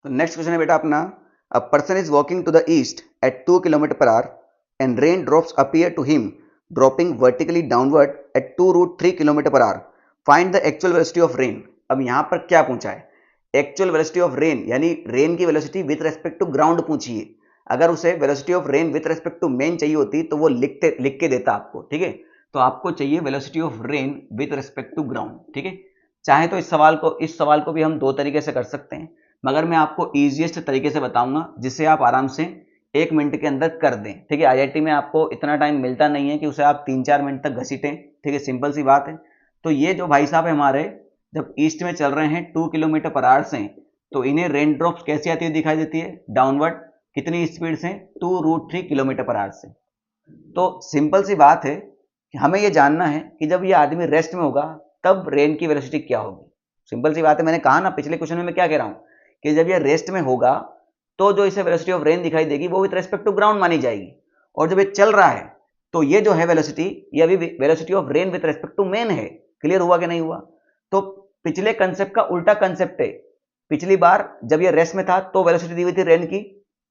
तो next question है बेटा अपना, a person is walking to the east at 2 kilometre per hour and rain drops appear to him dropping vertically downward at 2√3 kilometre per hour, find the actual velocity of rain. अब यहाँ पर क्या पूछा है, actual velocity of rain यानी rain की velocity with respect to ground पूछी है। अगर उसे velocity of rain with respect to man चाहिए होती तो वो लिख के देता आपको, ठीक है। तो आपको चाहिए velocity of rain with respect to ground, ठीक है। चाहे तो इस सवाल को भी हम दो तरीके से कर सकते हैं, मगर मैं आपको ईजिएस्ट तरीके से बताऊंगा जिससे आप आराम से 1 मिनट के अंदर कर दें, ठीक है। आईआईटी में आपको इतना टाइम मिलता नहीं है कि उसे आप 3-4 मिनट तक घसीटें, ठीक है, सिंपल सी बात है। तो ये जो भाई साहब है हमारे, जब ईस्ट में चल रहे हैं 2 किलोमीटर पर आवर से, तो इन्हें रेन ड्रॉप्स कैसी आती हुई दिखाई देती है, डाउनवर्ड, कितनी स्पीड से, 2√3 किलोमीटर पर आवर से। तो सिंपल सी बात है कि हमें यह जानना है कि जब ये आदमी रेस्ट में होगा तब रेन की वेलोसिटी क्या होगी। सिंपल सी बात है, मैंने कहा ना पिछले क्वेश्चन में मैं क्या कह रहा हूं कि जब ये रेस्ट में होगा तो जो इसे वेलोसिटी ऑफ रेन दिखाई देगी वो विद रेस्पेक्ट टू ग्राउंड मानी जाएगी, और जब ये चल रहा है तो ये जो है वेलोसिटी, ये अभी velocity of rain with respect to man है। क्लियर हुआ कि नहीं हुआ? तो पिछले कंसेप्ट का उल्टा कंसेप्ट है। पिछली बार जब ये रेस्ट में था तो वेलोसिटी दी हुई थी रेन की,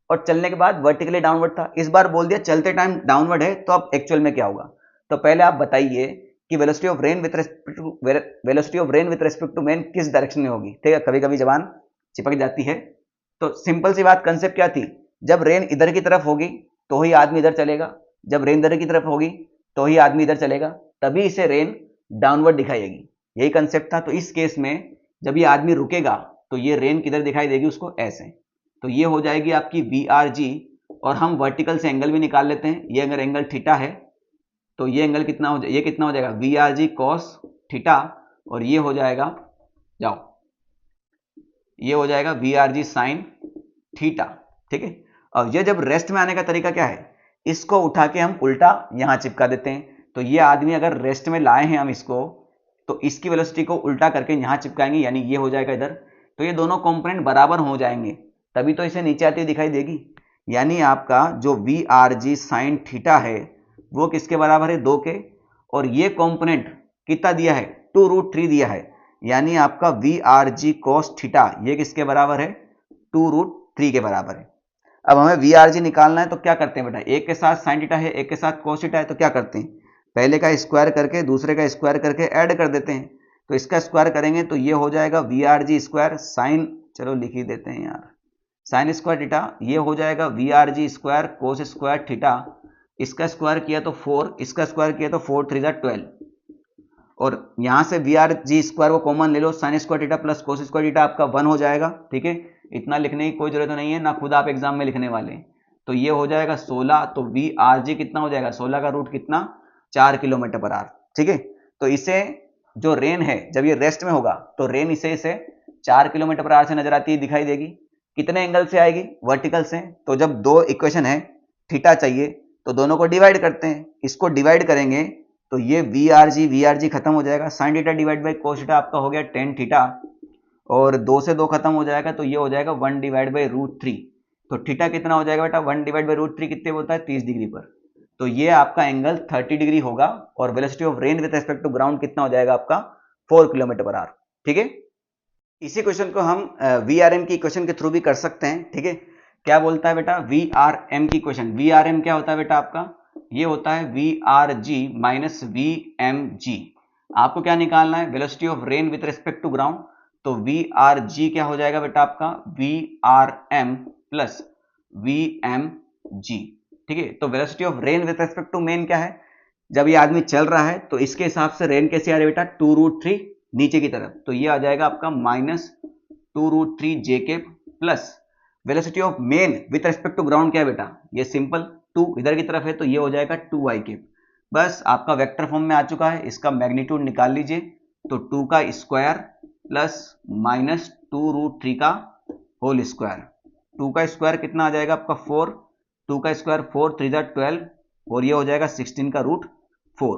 और चलने के बाद वर्टिकली डाउनवर्ड था। इस बार बोल दिया चलते टाइम डाउनवर्ड है, तो अब एक्चुअल में क्या होगा? तो पहले आप बताइए कि velocity of rain with respect to man किस डायरेक्शन में होगी, ठीक है। कभी कभी जबान चिपक जाती है। तो सिंपल सी बात, कंसेप्ट क्या थी, जब रेन इधर की तरफ होगी तो ही आदमी इधर चलेगा, जब रेन इधर की तरफ होगी तो ही आदमी इधर चलेगा, तभी इसे रेन डाउनवर्ड दिखाएगी। यही कंसेप्ट था। तो इस केस में जब ये आदमी रुकेगा तो ये रेन किधर दिखाई देगी उसको, ऐसे। तो ये हो जाएगी आपकी VRG, और हम वर्टिकल से एंगल भी निकाल लेते हैं। ये अगर एंगल थीटा है तो ये एंगल कितना हो जाएगा, ये कितना हो जाएगा, VRG cos थीटा, और ये हो जाएगा, जाओ, ये हो जाएगा VRG sin थीटा, ठीक है। और ये जब रेस्ट में आने का तरीका क्या है, इसको उठा के हम उल्टा यहां चिपका देते हैं। तो ये आदमी अगर रेस्ट में लाए हैं हम इसको, तो इसकी वेलोसिटी को उल्टा करके यहां चिपकाएंगे, यानी ये हो जाएगा इधर। तो ये दोनों कंपोनेंट बराबर हो जाएंगे, तभी तो इसे नीचे आती दिखाई देगी। यानी आपका जो VRG sin थीटा है वो किसके बराबर है, 2 के, और ये कंपोनेंट कितना दिया है, 2√3 दिया है, यानी आपका VRG cos थीटा ये किसके बराबर है, 2√3 के बराबर है। अब हमें VRG निकालना है, तो क्या करते हैं बेटा, एक के साथ sin थीटा है, एक के साथ cos थीटा है, तो क्या करते हैं, पहले का स्क्वायर करके दूसरे का स्क्वायर करके ऐड कर देते हैं। तो इसका स्क्वायर करेंगे तो ये हो जाएगा VRG स्क्वायर साइन, चलो लिख ही देते हैं यार, साइन स्क्वायर थीटा, ये हो जाएगा VRG स्क्वायर कोस स्क्वायर थीटा। इसका स्क्वायर किया तो 4, इसका स्क्वायर किया तो 4 3 12, और यहां से VRG स्क्वायर को कॉमन ले लो, sine square theta plus cos square theta आपका 1 हो जाएगा, ठीक है। इतना लिखने की कोई जरूरत नहीं है, ना खुद आप एग्जाम में लिखने वाले हैं। तो ये हो जाएगा 16, तो VRG कितना हो जाएगा, 16 का रूट कितना, 4 किलोमीटर पर आवर, ठीक है। तो इसे जो रेन है जब ये रेस्ट में होगा तो रेन इसे 4 किलोमीटर पर आवर से नजर आती है, दिखाई देगी। कितने एंगल से आएगी, वर्टिकल से। तो जब दो इक्वेशन है, थीटा चाहिए, तो दोनों को डिवाइड करते हैं। इसको डिवाइड करेंगे तो ये VRG खत्म हो जाएगा, sine theta divide by cos theta आपका हो गया टेन थीटा, और 2 से 2 खत्म हो जाएगा, तो ये हो जाएगा 1 डिवाइड बाई √3। तो थीटा कितना हो जाएगा बेटा, 1 डिवाइड बाई √3 कितने होता है, 30 डिग्री पर। तो ये आपका एंगल 30 डिग्री होगा, और velocity of rain with respect to ground कितना हो जाएगा आपका, 4 किलोमीटर पर आवर, ठीक है। इसी क्वेश्चन को हम VRM की क्वेश्चन के थ्रू भी कर सकते हैं, ठीक है। क्या बोलता है बेटा, VRM की क्वेश्चन, VRM क्या होता है बेटा आपका, ये होता है VRG माइनस VMG। आपको क्या निकालना है, velocity of rain with respect to ground. तो VRG क्या हो जाएगा बेटा आपका, VRM प्लस VMG, ठीक है। तो velocity of rain with respect to man क्या है, जब ये आदमी चल रहा है तो इसके हिसाब से रेन कैसे आ रही है बेटा, 2√3 नीचे की तरफ, तो ये आ जाएगा आपका -2√3 J cap plus velocity of man with respect to ground क्या है बेटा, ये सिंपल 2 इधर की तरफ है, तो ये हो जाएगा 2i केप। बस आपका वेक्टर फॉर्म में आ चुका है, इसका मैग्नीट्यूड निकाल लीजिए। तो 2 का स्क्वायर प्लस -2√3 का होल स्क्वायर, 2 का स्क्वायर कितना आ जाएगा आपका 4, 2 का स्क्वायर 4 3 12, और ये हो जाएगा 16 का √4।